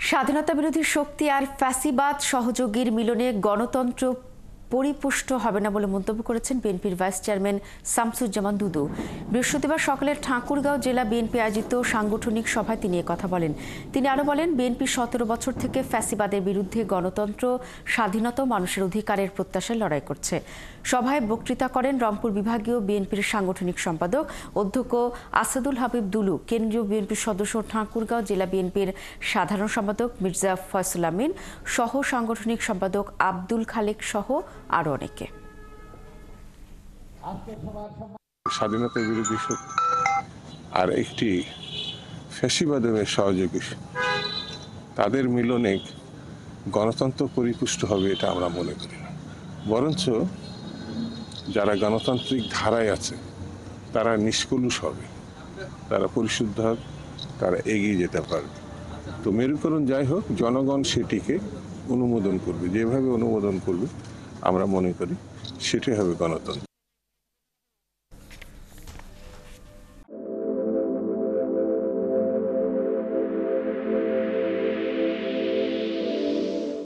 স্বাধীনতা বিরোধী শক্তি আর ফ্যাসিবাদ সহযোগীর মিলনে গণতন্ত্র পরিপুষ্ট হবে না বলে মন্তব্য করেছেন বিএনপির ভাইস চেয়ারম্যান শামসুজ্জামান দুদু। বৃহস্পতিবার সকালে ঠাকুরগাঁও জেলা বিএনপি আয়োজিত সাংগঠনিক সভায় তিনি কথা বলেন। তিনি আরও বলেন, বিএনপি 17 বছর থেকে ফ্যাসিবাদের বিরুদ্ধে গণতন্ত্র, স্বাধীনতা, মানুষের অধিকারের প্রত্যাশায় লড়াই করছে। সভায় বক্তৃতা করেন রংপুর বিভাগীয় বিএনপির সাংগঠনিক সম্পাদক অধ্যক্ষ আসাদুল হাবিব দুলু, কেন্দ্রীয় বিএনপির সদস্য ঠাকুরগাঁও জেলা বিএনপির সাধারণ সম্পাদক মির্জা ফয়সুল আমিন, সহ সাংগঠনিক সম্পাদক আব্দুল খালেক সহ আরো অনেকে। স্বাধীনতা বিরোধী শক্তি আর একটি ফ্যাসিবাদের সহযোগী, তাদের মিলনে গণতন্ত্র পরিপুষ্ট হবে এটা আমরা মনে করি না। বরঞ্চ যারা গণতান্ত্রিক ধারায় আছে তারা নিষ্কলুষ হবে, তারা পরিশুদ্ধ হবে, তারা এগিয়ে যেতে পারবে। তো মেরুকরণ যাই হোক, জনগণ সেটিকে অনুমোদন করবে, যেভাবে অনুমোদন করবে আমরা মনে করি সেটাই হবে গণতন্ত্র।